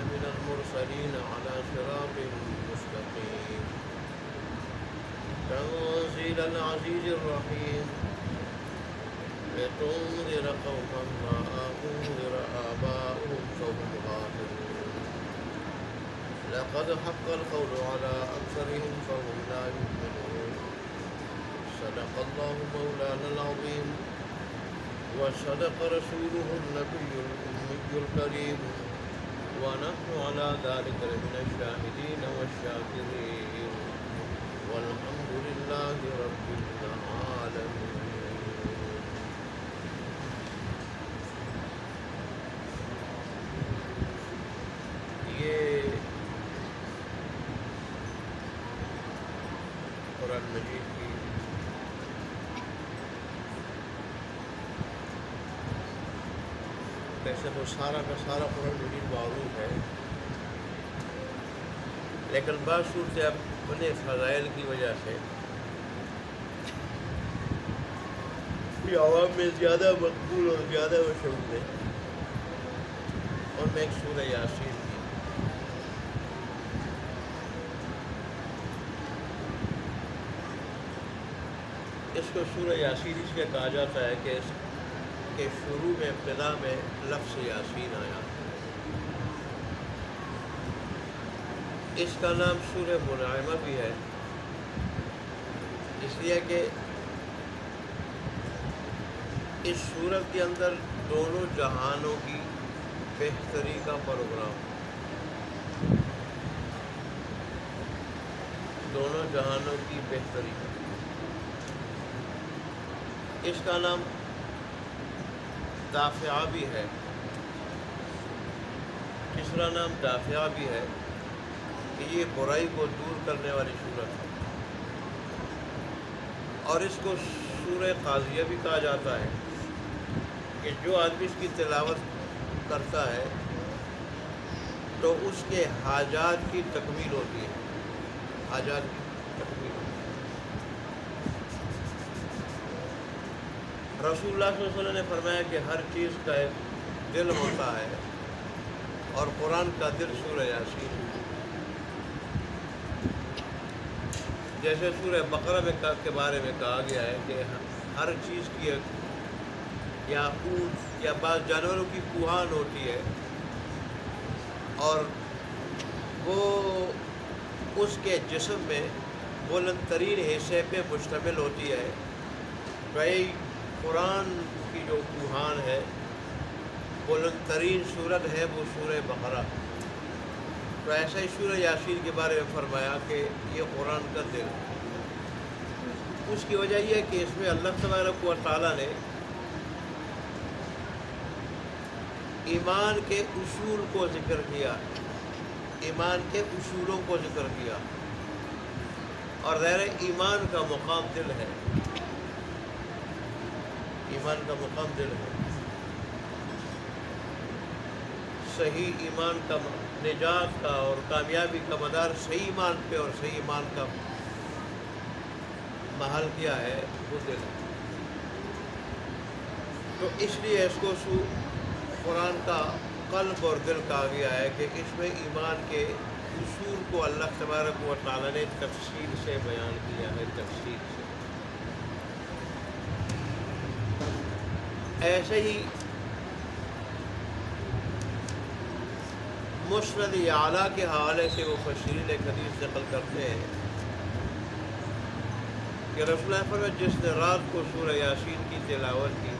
من المرسلين على صراط مستقيم تنزيل العزيز الرحيم لتنذر قوما ما أنذر آباؤهم فهم غافلون لقد حق القول على أكثرهم فهم لا يؤمنون صدق الله مولانا العظيم وصدق رسوله النبي الأمي الكريم ونحن على ذلك من الشاهدين والشاكرين والحمد لله رب العالمين. یہ قرآن مجید کی ویسے تو سارا کا سارا قرآن مجید معروف ہے، لیکن بعض صورتیں اپنے فضائل کی وجہ سے عوام میں زیادہ مقبول اور زیادہ مشہور ہے، اور میں ایک سورہ یاسین کی اس کو سورہ یاسین اس لیے کہا جاتا ہے کہ اس کے شروع میں ابتدا میں لفظ یاسین آیا. اس کا نام سورہ منعمہ بھی ہے اس لیے کہ اس سورت کے اندر دونوں جہانوں کی بہتری کا پروگرام، دونوں جہانوں کی بہتری. اس کا نام دافعہ بھی ہے، تیسرا نام دافعہ بھی ہے کہ یہ برائی کو دور کرنے والی سورت ہے، اور اس کو سورہ قاضیہ بھی کہا جاتا ہے کہ جو آدمی اس کی تلاوت کرتا ہے تو اس کے حاجات کی تکمیل ہوتی ہے، حاجات کی تکمیل ہوتی ہے. رسول اللہ صلی اللہ علیہ وسلم نے فرمایا کہ ہر چیز کا ایک دل ہوتا ہے، اور قرآن کا دل سورہ یاسین ہے. جیسے سورہ بقرہ میں کے بارے میں کہا گیا ہے کہ ہر چیز کی ایک یا اونٹ یا بعض جانوروں کی کوہان ہوتی ہے، اور وہ اس کے جسم میں بلند ترین حصے پہ مشتمل ہوتی ہے. وہی قرآن کی جو کوہان ہے، بلند ترین سورت ہے وہ سورہ بقرہ. تو ایسا ہی سورہ یاسین کے بارے میں فرمایا کہ یہ قرآن کا دل. اس کی وجہ یہ ہے کہ اس میں اللہ تبارک و تعالیٰ نے ایمان کے اصول کو ذکر کیا، ایمان کے اصولوں کو ذکر کیا، اور ظاہر ایمان کا مقام دل ہے، ایمان کا مقام دل ہے. صحیح ایمان کا نجات کا اور کامیابی کا مدار صحیح ایمان پہ، اور صحیح ایمان کا محل کیا ہے وہ دل ہے. تو اس لیے اس کو قرآن کا قلب اور دل کہا گیا ہے کہ اس میں ایمان کے اصول کو اللہ تبارک و تعالیٰ نے تفصیل سے بیان کیا ہے، تفصیل سے. ایسے ہی مسند اعلیٰ کے حوالے سے وہ مفسرین ایک حدیث نقل کرتے ہیں کہ رسول اللہ فرمایا جس نے رات کو سورہ یاسین کی تلاوت کی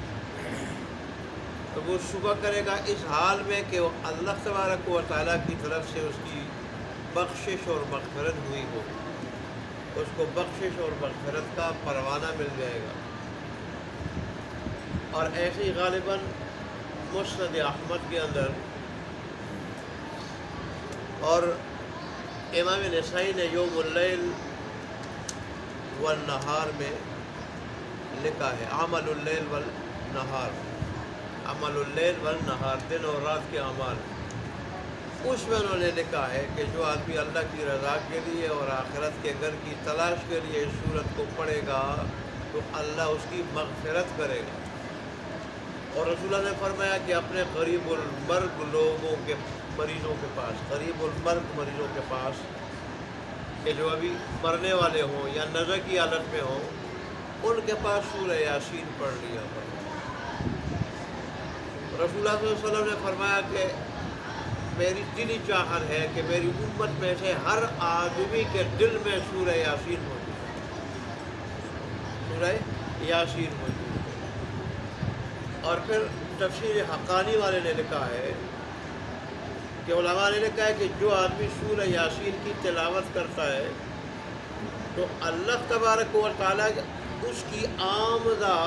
تو وہ صبح کرے گا اس حال میں کہ وہ اللہ تبارک و تعالیٰ کی طرف سے اس کی بخشش اور مغفرت ہوئی ہو، اس کو بخشش اور مغفرت کا پروانہ مل جائے گا. اور ایسے ہی غالباً مسند احمد کے اندر اور امام نسائی نے یوم اللیل والنہار میں لکھا ہے، عمل اللیل والنہار، عمل اللیل والنہار، دن اور رات کے اعمال. اس میں انہوں نے لکھا ہے کہ جو آدمی اللہ کی رضا کے لیے اور آخرت کے گھر کی تلاش کے لیے اس سورت کو پڑھے گا تو اللہ اس کی مغفرت کرے گا. اور رسول اللہ نے فرمایا کہ اپنے قریب المرگ لوگوں کے مریضوں کے پاس، قریب المرگ مریضوں کے پاس، کہ جو ابھی مرنے والے ہوں یا نزع کی حالت میں ہوں، ان کے پاس سورہ یاسین پڑھ لیا کرو۔ رسول اللہ صلی اللہ علیہ وسلم نے فرمایا کہ میری دلی چاہت ہے کہ میری امت میں سے ہر آدمی کے دل میں سورہ یاسین موجود ہے، سورہ یاسین موجود ہے۔ اور پھر تفسیر حقانی والے نے لکھا ہے کہ علماء نے لکھا ہے کہ جو آدمی سورہ یاسین کی تلاوت کرتا ہے تو اللہ تبارک و تعالیٰ اس کی آمدہ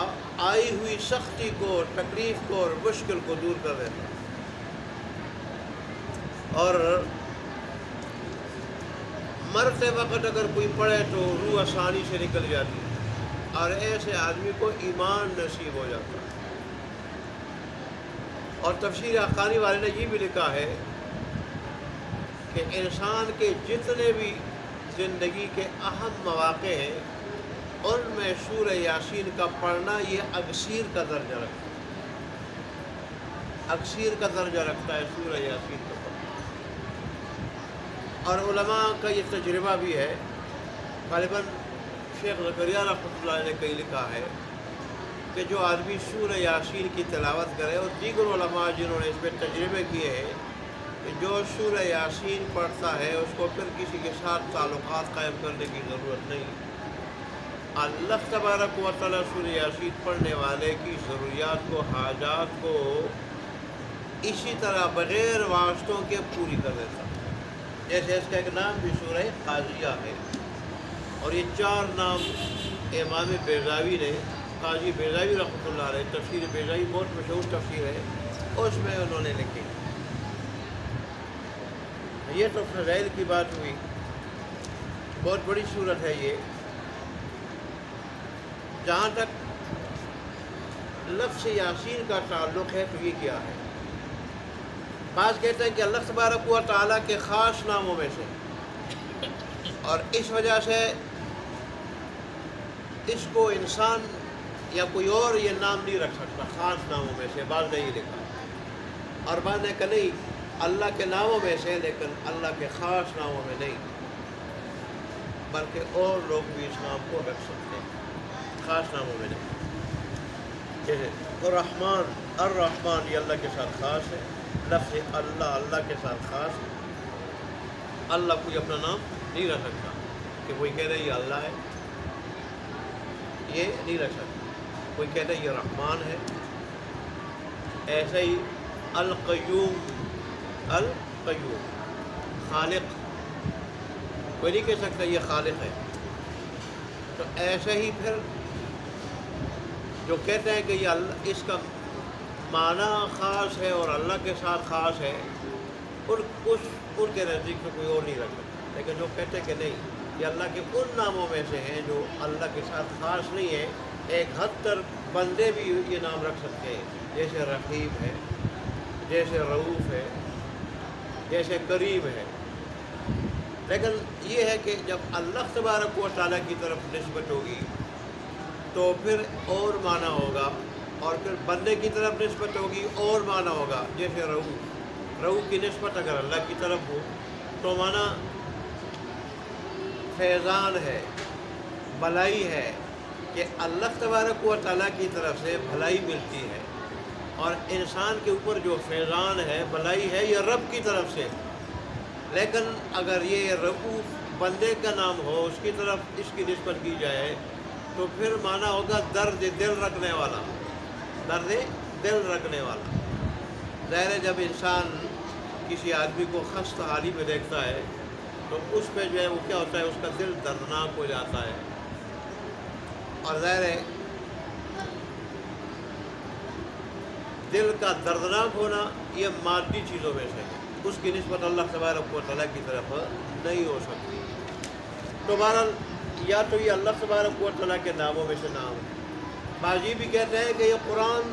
آئی ہوئی سختی کو، تکلیف کو اور مشکل کو دور کر دیتا ہے، اور مرتے وقت اگر کوئی پڑھے تو روح آسانی سے نکل جاتی ہے اور ایسے آدمی کو ایمان نصیب ہو جاتا ہے۔ اور تفسیر حقانی والے نے یہ بھی لکھا ہے کہ انسان کے جتنے بھی زندگی کے اہم مواقع ہیں ان میں سورہ یاسین کا پڑھنا یہ اکثیر کا درجہ رکھتا ہے، اکثیر کا درجہ رکھتا ہے سورہ یاسین کا پڑھنا۔ اور علماء کا یہ تجربہ بھی ہے، غالباً شیخ زکریا رحمۃ اللہ علیہ نے کہیں لکھا ہے کہ جو آدمی سورہ یاسین کی تلاوت کرے، اور دیگر علماء جنہوں نے اس میں تجربے کیے ہیں کہ جو سورہ یاسین پڑھتا ہے اس کو پھر کسی کے ساتھ تعلقات قائم کرنے کی ضرورت نہیں، اللہ تبارک و تعالیٰ سورہ یاسین پڑھنے والے کی ضروریات کو، حاجات کو اسی طرح بغیر واسطوں کے پوری کر دیتا ہے۔ جیسے اس کا ایک نام بھی سورہ قاضیہ ہے، اور یہ 4 نام امام بیضاوی نے، قاضی بیضاوی رحمۃ اللہ علیہ، تفسیر بیضاوی بہت مشہور تفسیر ہے، اس میں انہوں نے لکھی۔ یہ تو فضائل کی بات ہوئی، بہت بڑی صورت ہے یہ۔ جہاں تک لفظ یاسین کا تعلق ہے تو یہ کیا ہے؟ بعض کہتے ہیں کہ اللہ تبارک و تعالیٰ کے خاص ناموں میں سے، اور اس وجہ سے اس کو انسان یا کوئی اور یہ نام نہیں رکھ سکتا، خاص ناموں میں سے بعض نے یہ لکھا، اور بعض نے کہا نہیں اللہ کے ناموں میں سے، لیکن اللہ کے خاص ناموں میں نہیں، بلکہ اور لوگ بھی اس نام کو رکھ سکتے ہیں، خاص ناموں میں نہیں۔ جیسے الرحمن، الرحمن یہ اللہ کے ساتھ خاص ہے، لفظ اللہ اللہ کے ساتھ خاص ہے۔ اللہ کوئی اپنا نام نہیں رکھ سکتا کہ کوئی کہہ رہے یہ اللہ ہے، یہ نہیں رکھ سکتا۔ کوئی کہتا ہے یہ رحمان ہے، ایسے ہی القیوم، القیوم خالق، کوئی نہیں کہہ سکتا یہ خالق ہے۔ تو ایسے ہی پھر جو کہتے ہیں کہ یہ اللہ، اس کا معنی خاص ہے اور اللہ کے ساتھ خاص ہے، ان کے نزدیک تو کوئی اور نہیں رکھ سکتا۔ لیکن جو کہتے ہیں کہ نہیں یہ اللہ کے ان ناموں میں سے ہیں جو اللہ کے ساتھ خاص نہیں ہے، ایک حد تک بندے بھی یہ نام رکھ سکتے ہیں، جیسے رقیب ہے، جیسے رؤوف ہے، جیسے کریم ہے۔ لیکن یہ ہے کہ جب اللہ تبارک و تعالیٰ کی طرف نسبت ہوگی تو پھر اور معنی ہوگا، اور پھر بندے کی طرف نسبت ہوگی اور معنی ہوگا۔ جیسے رؤوف کی نسبت اگر اللہ کی طرف ہو تو معنی فیضان ہے، بھلائی ہے، کہ اللہ تبارک و تعالیٰ کی طرف سے بھلائی ملتی ہے، اور انسان کے اوپر جو فیضان ہے، بھلائی ہے، یہ رب کی طرف سے۔ لیکن اگر یہ رؤوف بندے کا نام ہو، اس کی طرف اس کی نسبت کی جائے تو پھر معنی ہوگا درد دل رکھنے والا، درد دل رکھنے والا۔ ظاہر ہے جب انسان کسی آدمی کو خستہ حالی میں دیکھتا ہے تو اس پہ جو ہے وہ کیا ہوتا ہے، اس کا دل دردناک ہو جاتا ہے، اور ظاہر ہے دل کا دردناک ہونا یہ مادی چیزوں میں سے ہے، اس کی نسبت اللہ تبارک و تعالیٰ کی طرف نہیں ہو سکتی۔ تو بہرحال یا تو یہ اللہ تبارک و تعالیٰ کے ناموں میں سے نام ہے۔ بعض یہ بھی کہتے ہیں کہ یہ قرآن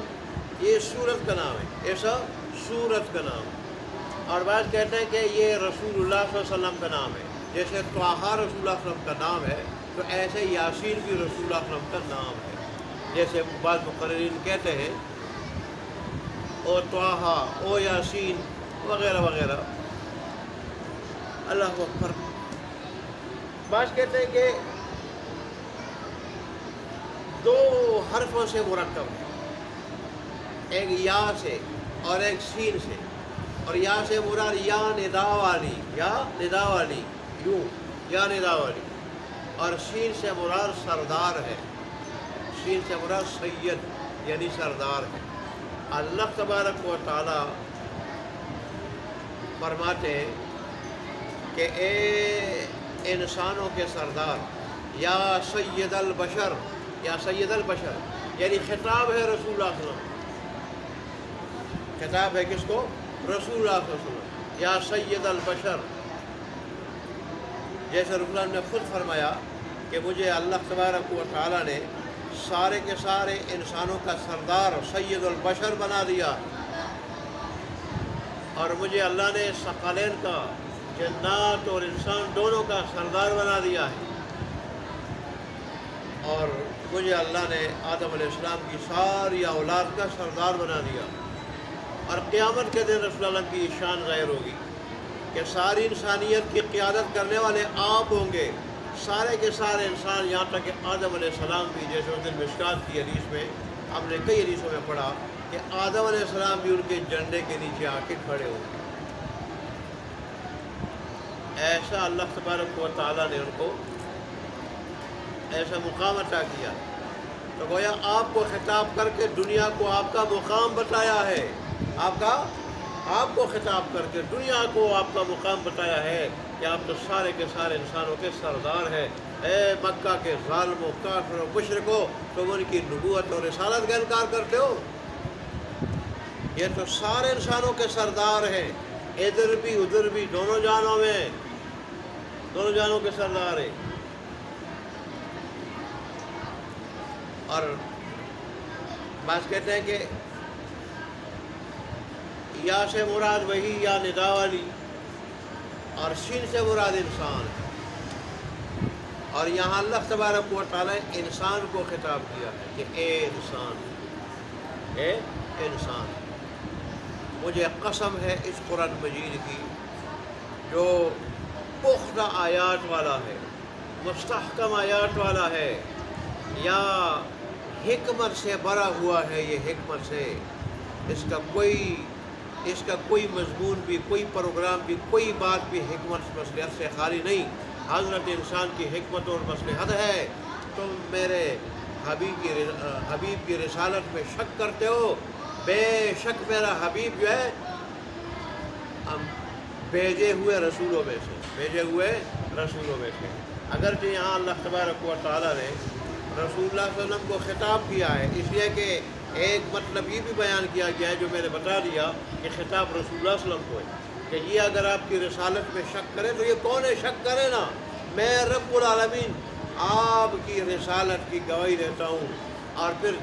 یہ سورت کا نام ہے، ایسا سورت کا نام ہے، اور بعض کہتے ہیں کہ یہ رسول اللہ صلی اللہ علیہ وسلم کا نام ہے، جیسے طٰہٰ رسول اللہ صلی اللہ علیہ وسلم کا نام ہے تو ایسے یاسین بھی رسول اللہ صلی اللہ علیہ وسلم کا نام ہے۔ جیسے بعض مقررین کہتے ہیں او طٰہٰ، او یاسین، وغیرہ وغیرہ. اللہ اکبر. بعض کہتے ہیں کہ دو حرفوں سے مرکب ہے، ایک یا سے اور ایک سین سے. اور یا سے مراد یا ندا والی، یا ندا والی، یوں یا ندا والی. اور سین سے مراد سردار ہے، سین سے مراد سید یعنی سردار ہے. اللہ تبارک و تعالی فرماتے ہیں کہ اے انسانوں کے سردار، یا سید البشر، یا سید البشر، یعنی خطاب ہے رسول اللہ صلی اللہ علیہ وسلم. خطاب ہے کس کو؟ رسول اللہ صلی اللہ علیہ وسلم. یا سید البشر، جیسے رسول اللہ نے خود فرمایا کہ مجھے اللہ تبارک و تعالیٰ نے سارے کے سارے انسانوں کا سردار سید البشر بنا دیا، اور مجھے اللہ نے ثقلین کا، جنات اور انسان دونوں کا سردار بنا دیا ہے، اور مجھے اللہ نے آدم علیہ السلام کی ساری اولاد کا سردار بنا دیا. اور قیامت کے دن رسول اللہ کی شان ظاہر ہوگی کہ ساری انسانیت کی قیادت کرنے والے آپ ہوں گے، سارے کے سارے انسان، یہاں تک کہ آدم علیہ السلام بھی، جیسے اس دن مشکات کی حدیث میں ہم نے کئی حدیثوں میں پڑھا کہ آدم علیہ السلام بھی ان کے جھنڈے کے نیچے آ کے کھڑے ہوں گے. ایسا اللہ تبارک و تعالیٰ نے ان کو ایسا مقام عطا کیا. تو گویا آپ کو خطاب کر کے دنیا کو آپ کا مقام بتایا ہے، آپ کو خطاب کر کے دنیا کو آپ کا مقام بتایا ہے کہ آپ تو سارے کے سارے انسانوں کے سردار ہیں. اے مکہ کے ظالموں، کافروں، مشرکوں، تم ان کی نبوت اور رسالت کا انکار کرتے ہو. یہ تو سارے انسانوں کے سردار ہیں، ادھر بھی ادھر بھی، دونوں جانوں میں، دونوں جانوں کے سردار ہیں. اور بعض کہتے ہیں کہ یا سے مراد وہی یا ندا والی، اور سین سے مراد انسان ہے. اور یہاں اللہ تبارک و تعالیٰ انسان کو خطاب کیا ہے کہ اے انسان، اے انسان. مجھے قسم ہے اس قرآن مجید کی جو پختہ آیات والا ہے، مستحکم آیات والا ہے، یا حکمت سے بھرا ہوا ہے. یہ حکمت سے، اس کا کوئی مضمون بھی، کوئی پروگرام بھی، کوئی بات بھی حکمت مصلحت سے خالی نہیں. حضرت انسان کی حکمت اور مصلحت ہے. تم میرے حبیب کی رسالت میں شک کرتے ہو. بے شک میرا حبیب جو ہے ہم بھیجے ہوئے رسولوں میں سے، بھیجے ہوئے رسولوں میں سے. اگرچہ یہاں اللہ تبارک و تعالیٰ نے رسول اللہ صلی اللہ علیہ وسلم کو خطاب کیا ہے، اس لیے کہ ایک مطلب یہ بھی بیان کیا گیا ہے جو میں نے بتا دیا کہ خطاب رسول اللہ صلی اللہ علیہ وسلم کو ہے کہ یہ اگر آپ کی رسالت میں شک کرے تو یہ کون ہے؟ شک کرے نا. میں رب العالمین آپ کی رسالت کی گواہی دیتا ہوں. اور پھر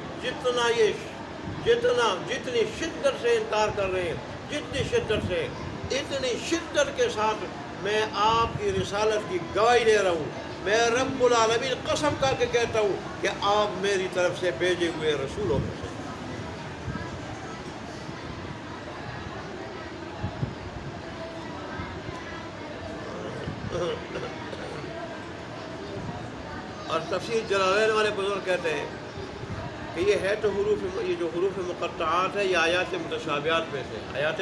جتنی شدت سے انکار کر رہے ہیں، جتنی شدت سے، اتنی شدت کے ساتھ میں آپ کی رسالت کی گواہی دے رہا ہوں. میں رب العالمین قسم کھا کے کہتا ہوں کہ آپ میری طرف سے بھیجے ہوئے رسولوں میں سے. اور تفسیر جلالین والے بزرگ کہتے ہیں کہ یہ ہے تو یہ جو حروف مقطعات ہے یہ آیات متشابہات میں سے آیات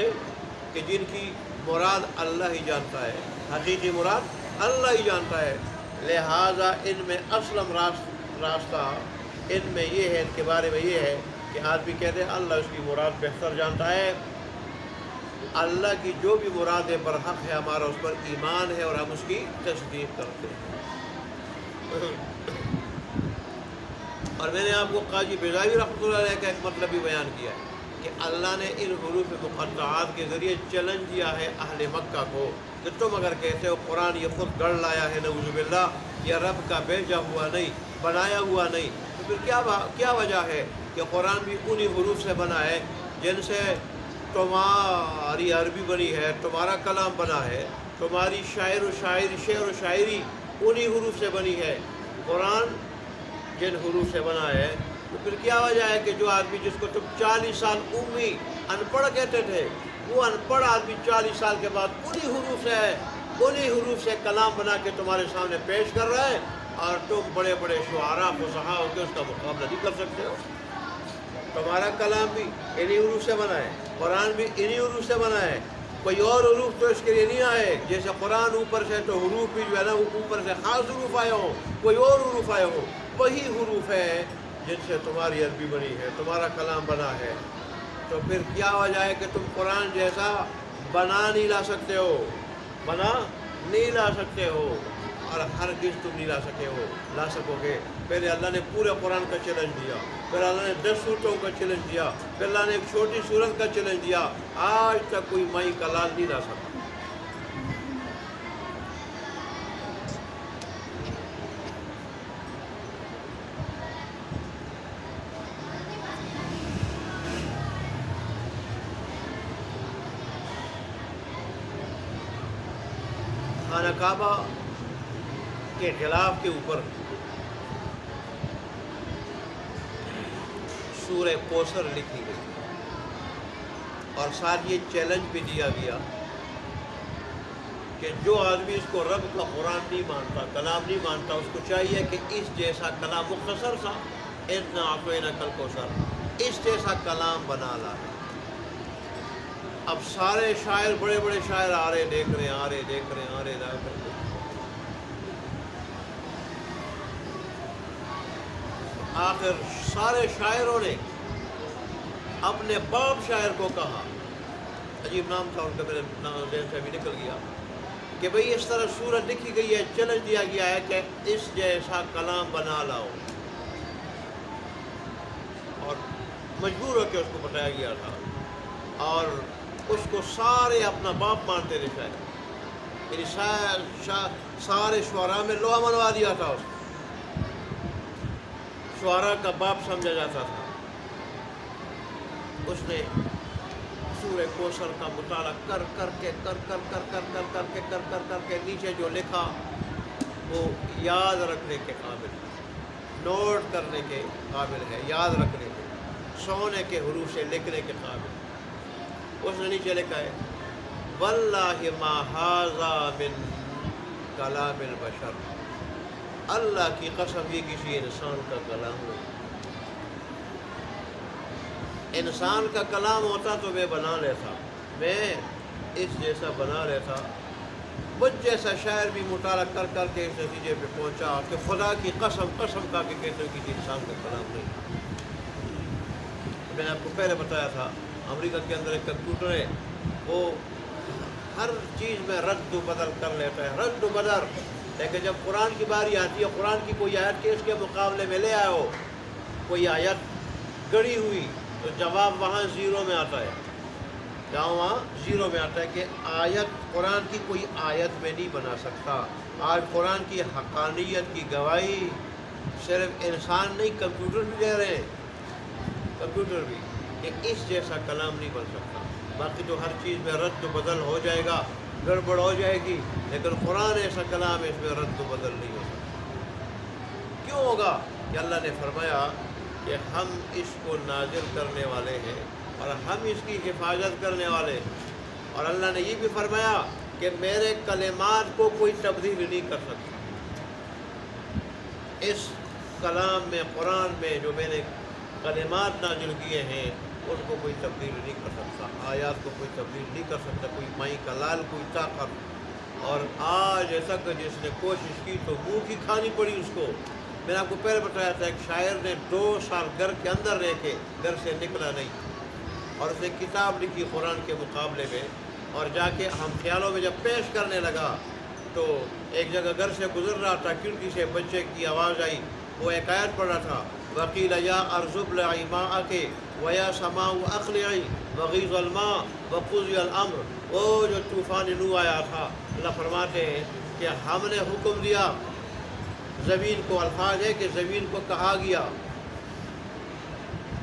کہ جن کی مراد اللہ ہی جانتا ہے، حقیقی مراد اللہ ہی جانتا ہے. لہٰذا ان میں اسلم راستہ ان میں یہ ہے، ان کے بارے میں یہ ہے کہ آدمی کہتے ہیں اللہ اس کی مراد بہتر جانتا ہے. اللہ کی جو بھی مراد برحق ہے ہمارا اس پر ایمان ہے اور ہم اس کی تصدیق کرتے ہیں. اور میں نے آپ کو قاضی بیضاوی رحمۃ اللہ علیہ کا ایک مطلب بھی بیان کیا ہے کہ اللہ نے ان حروف مقطعات کے ذریعے چیلنج دیا ہے اہل مکہ کو کہ تم اگر کہتے ہو قرآن یہ خود گڑھ لایا ہے نعوذ باللہ، یہ رب کا بھیجا ہوا نہیں، بنایا ہوا نہیں، تو پھر کیا وجہ ہے کہ قرآن بھی انہی حروف سے بنا ہے جن سے تمہاری عربی بنی ہے، تمہارا کلام بنا ہے، تمہاری شعر و شاعری انہی حروف سے بنی ہے. قرآن جن حروف سے بنا ہے تو پھر کیا وجہ ہے کہ جو آدمی جس کو تم 40 سال امی ان پڑھ کہتے تھے وہ ان پڑھ آدمی 40 سال کے بعد انہی حروف سے کلام بنا کے تمہارے سامنے پیش کر رہا ہے، اور تم بڑے بڑے شعراء فصحاء ہو کے اس کا مقابلہ نہیں کر سکتے ہو۔ تمہارا کلام بھی انہی حروف سے بنا ہے، قرآن بھی انہی حروف سے بنا ہے، کوئی اور حروف تو اس کے لیے نہیں آئے۔ جیسے قرآن اوپر سے تو حروف بھی جو ہے نا وہ اوپر سے خاص حروف آئے ہوں، کوئی اور حروف آئے ہوں، وہی حروف ہے جن سے تمہاری عربی بنی ہے، تمہارا کلام بنا ہے۔ تو پھر کیا وجہ ہے کہ تم قرآن جیسا بنا نہیں لا سکتے ہو، بنا نہیں لا سکتے ہو، اور ہرگز تم نہیں لا سکو گے۔ پہلے اللہ نے پورے قرآن کا چیلنج دیا، پھر اللہ نے 10 سورتوں کا چیلنج دیا، پھر اللہ نے ایک چھوٹی سورت کا چیلنج دیا، آج تک کوئی مائی کا لال نہیں لا سکا۔ خانہ کعبہ کے خلاف کے اوپر سورہ کوثر لکھی گئی، اور ساتھ یہ چیلنج بھی دیا گیا کہ جو آدمی اس کو رب کا قرآن نہیں مانتا، کلام نہیں مانتا، اس کو چاہیے کہ اس جیسا کلام مختصر سا اتنا اعطیناک الکوثر، اس جیسا کلام بنا لا۔ اب سارے شاعر، بڑے بڑے شاعر آ رہے دیکھ رہے آخر سارے شاعروں نے اپنے باپ شاعر کو کہا، عجیب نام تھا ان کا، میرے ذہن سے بھی نکل گیا، کہ بھئی اس طرح سورت لکھی گئی ہے، چیلنج دیا گیا ہے کہ اس جیسا کلام بنا لاؤ، اور مجبور ہو کے اس کو بتایا گیا تھا، اور اس کو سارے اپنا باپ مانتے تھے شاید، یعنی سارے شعراء میں لوہا منوا دیا تھا، اس کو شعراء کا باپ سمجھا جاتا تھا۔ اس نے سورہ کوثر کا مطالعہ کر کے نیچے جو لکھا وہ یاد رکھنے کے قابل، نوٹ کرنے کے قابل ہے، یاد رکھنے کے، سونے کے حروف سے لکھنے کے قابل۔ اس نے نیچے لکھا ہے واللہ ما ھذا من کلام البشر، اللہ کی قسم یہ کسی انسان کا کلام ہو، انسان کا کلام ہوتا تو میں بنا لیتا، میں اس جیسا بنا لیتا۔ مجھ جیسا شاعر بھی مطالعہ کر کے اس نتیجے پہ پہنچا کہ خدا کی قسم کھا کے کہتے ہیں کسی انسان کا کلام نہیں۔ میں نے آپ کو پہلے بتایا تھا، امریکہ کے اندر ایک کمپیوٹر ہے، وہ ہر چیز میں رد و بدل کر لیتا ہے، رد و بدل، لیکن جب قرآن کی باری آتی ہے، قرآن کی کوئی آیت کے اس کے مقابلے میں لے آئے ہو، کوئی آیت گڑی ہوئی، تو جواب وہاں زیرو میں آتا ہے، جہاں وہاں زیرو میں آتا ہے کہ آیت قرآن کی کوئی آیت میں نہیں بنا سکتا۔ آج قرآن کی حقانیت کی گواہی صرف انسان نہیں، کمپیوٹر بھی دے رہے ہیں، کمپیوٹر بھی، کہ اس جیسا کلام نہیں بن سکتا۔ باقی تو ہر چیز میں رد و بدل ہو جائے گا، گڑبڑ ہو جائے گی، لیکن قرآن ایسا کلام ہے اس میں رد و بدل نہیں ہو سکتا۔ کیوں ہوگا؟ کہ اللہ نے فرمایا کہ ہم اس کو نازل کرنے والے ہیں اور ہم اس کی حفاظت کرنے والے ہیں، اور اللہ نے یہ بھی فرمایا کہ میرے کلمات کو کوئی تبدیل نہیں کر سکتا۔ اس کلام میں، قرآن میں جو میں نے کلمات نازل کیے ہیں ان کو کوئی تبدیل نہیں کر سکتا، آیات کو کوئی تبدیل نہیں کر سکتا، کوئی مائی کا لال، کوئی طاقت۔ اور آج تک جس نے کوشش کی تو منہ کی کھانی پڑی اس کو۔ میں نے آپ کو پہلے بتایا تھا، ایک شاعر نے 2 سال گھر کے اندر رہ کے گھر سے نکلا نہیں، اور اس نے کتاب لکھی قرآن کے مقابلے میں، اور جا کے ہم خیالوں میں جب پیش کرنے لگا تو ایک جگہ گھر سے گزر رہا تھا، کھڑکی سے بچے کی آواز آئی، وہ ایک آیت پڑھ رہا تھا، وَقِيلَ يَا أَرْضُ ابْلَعِي مَاءَكِ وَيَا سَمَاءُ أَقْلِعِي وَغِيضَ الْمَاءُ وَقُضِيَ الْأَمْرُ۔ وہ جو طوفان نوح آیا تھا، اللہ فرماتے ہیں کہ ہم نے حکم دیا زمین کو، الفاظ ہے کہ زمین کو کہا گیا،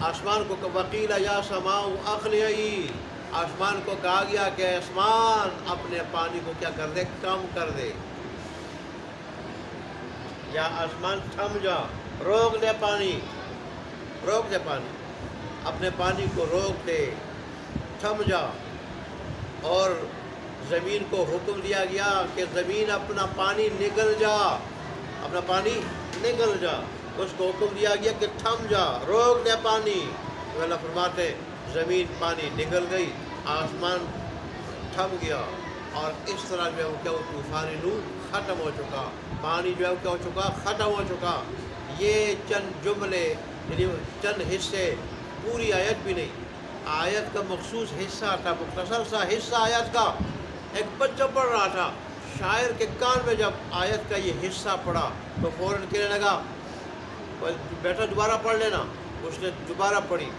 آسمان کو وَقِيلَ يَا سَمَاءُ أَقْلِعِي، آسمان کو کہا گیا کہ آسمان اپنے پانی کو کیا کر دے، کم کر دے، یا آسمان تھم جا، روک دے پانی، روک دے پانی، اپنے پانی کو روک دے، تھم جا۔ اور زمین کو حکم دیا گیا کہ زمین اپنا پانی نگل جا، اپنا پانی نگل جا، اس کو حکم دیا گیا کہ تھم جا، روک دے پانی، تو اللہ فرماتے زمین پانی نگل گئی، آسمان تھم گیا، اور اس طرح جو ہے وہ کیا وہ طوفانی نور ختم ہو چکا، پانی جو ہے وہ کیا ہو چکا، ختم ہو چکا۔ یہ چند جملے یعنی چند حصے، پوری آیت بھی نہیں، آیت کا مخصوص حصہ تھا، مختصر سا حصہ آیت کا۔ ایک بچہ پڑھ رہا تھا، شاعر کے کان میں جب آیت کا یہ حصہ پڑھا تو فوراً کہنے لگا بیٹا دوبارہ پڑھ لینا، اس نے دوبارہ پڑھی،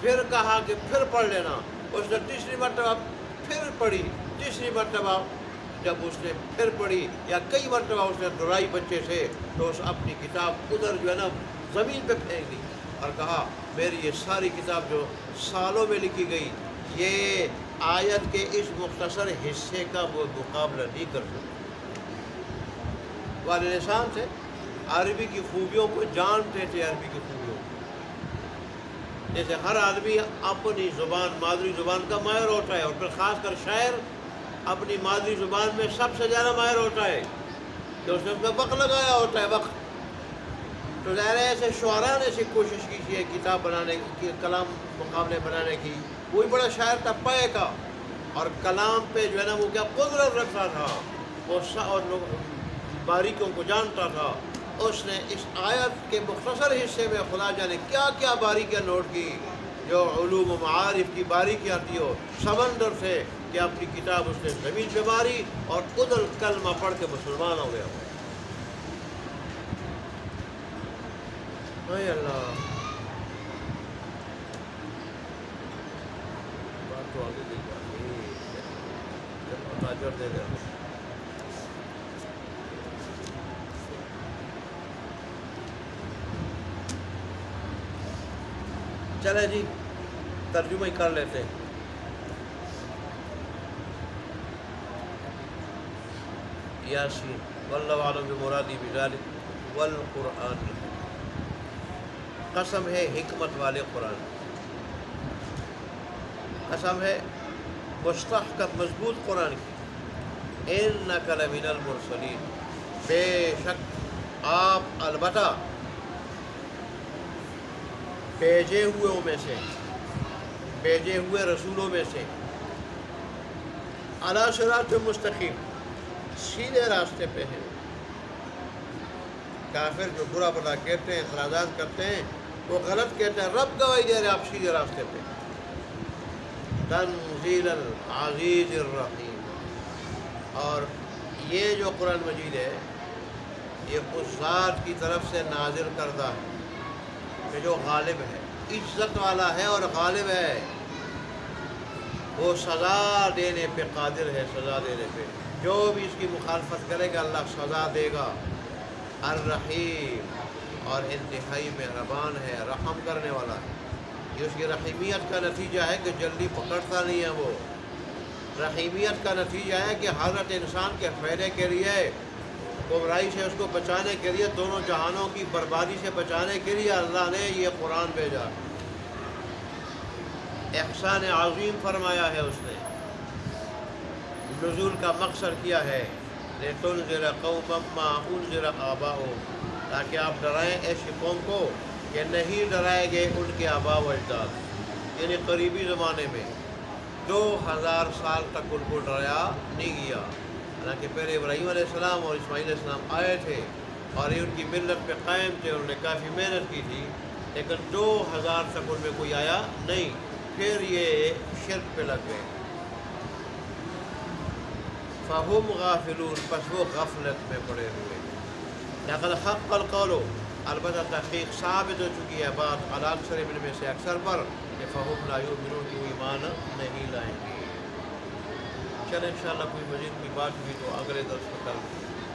پھر کہا کہ پھر پڑھ لینا، اس نے تیسری مرتبہ پھر پڑھی، تیسری مرتبہ جب اس نے پھر پڑھی یا کئی مرتبہ اس نے دہرائی بچے سے، تو اس اپنی کتاب ادھر جو ہے نا زمین پہ پھینک دی اور کہا میری یہ ساری کتاب جو سالوں میں لکھی گئی، یہ آیت کے اس مختصر حصے کا وہ مقابلہ نہیں کر سکتی۔ والے لسان سے عربی کی خوبیوں کو جانتے تھے، عربی کی خوبیوں کو، جیسے ہر آدمی اپنی زبان مادری زبان کا ماہر ہوتا ہے، اور پھر خاص کر شاعر اپنی مادری زبان میں سب سے زیادہ ماہر ہوتا ہے کہ اس نے اس میں وقت لگایا ہوتا ہے، وقت۔ تو ظاہر ہے ایسے شعراء نے ایسی کوشش کی ہے کتاب بنانے کی، کلام مقابلے بنانے کی۔ کوئی بڑا شاعر تھا پائے کا، اور کلام پہ جو ہے نا وہ کیا قدرت رکھتا تھا، وہ اور لوگ باریکیوں کو جانتا تھا۔ اس نے اس آیت کے مختصر حصے میں خدا جانے کیا کیا باریکیاں نوٹ کی، جو علوم و معارف کی باریکیاں تھی وہ سمندر سے، کہ اپنی کتاب اس نے زمین پہ ماری اور ادھر کلمہ پڑھ کے مسلمان ہو گیا۔ اے اللہ، بات تو آگے تاجر دے دے۔ چلے جی ترجمہ ہی کر لیتے ہیں۔ یاسین واللہ عالم بمرادی بذالک والقرآن، قسم ہے حکمت والے قرآن، قسم ہے مستحکم مضبوط قرآن کی، انک لمن المرسلین، بے شک آپ البتہ بھیجے ہوئے میں سے، بھیجے ہوئے رسولوں میں سے، علی صراط مستقیم، سیدھے راستے پہ ہیں۔ کافر جو برا بلا کہتے ہیں، اعتراضات کرتے ہیں، وہ غلط کہتے ہیں، رب گواہی دے رہے آپ سیدھے راستے پہ۔ تنزیل العزیز الرحیم، اور یہ جو قرآن مجید ہے یہ اس ذات کی طرف سے نازل کردہ ہے کہ جو غالب ہے، عزت والا ہے اور غالب ہے، وہ سزا دینے پہ قادر ہے، سزا دینے پہ، جو بھی اس کی مخالفت کرے گا اللہ سزا دے گا۔ الرحیم، اور انتہائی مہربان ہے، رحم کرنے والا ہے۔ یہ اس کی رحیمیت کا نتیجہ ہے کہ جلدی پکڑتا نہیں ہے، وہ رحیمیت کا نتیجہ ہے کہ حضرت انسان کے فائدے کے لیے، گمراہی سے اس کو بچانے کے لیے، دونوں جہانوں کی بربادی سے بچانے کے لیے اللہ نے یہ قرآن بھیجا۔ احسان عظیم فرمایا ہے اس نے، نزول کا مقصد کیا ہے، لِتُنذِرَ قَوْمًا مَّا أُنذِرَ آبَاؤُهُمْ، تاکہ آپ ڈرائیں ایسی قوم کو کہ نہیں ڈرائے گئے ان کے آباء و اجداد، یعنی قریبی زمانے میں 2000 سال تک ان کو ڈرایا نہیں گیا، حالانکہ پہلے ابراہیم علیہ السلام اور اسماعیل علیہ السلام آئے تھے اور یہ ان کی ملت پہ قائم تھے، انہوں نے کافی محنت کی تھی، لیکن 2000 تک ان میں کوئی آیا نہیں، پھر یہ شرک پہ لگ گئے۔ فَهُمْ غَافِلُونَ، پس وہ غفلت میں پڑے ہوئے۔ لَقَدْ حَقَّ الْقَوْلُ، البتہ تحقیق ثابت ہو چکی ہے بات، عَلَى أَكْثَرِهِمْ میں سے اکثر پر، کہ فَهُمْ لَا يُؤْمِنُونَ، کہ وہ ایمان نہیں لائیں گے۔ چلیں انشاءاللہ کوئی مزید کوئی بات ہوئی تو اگلے درس میں کر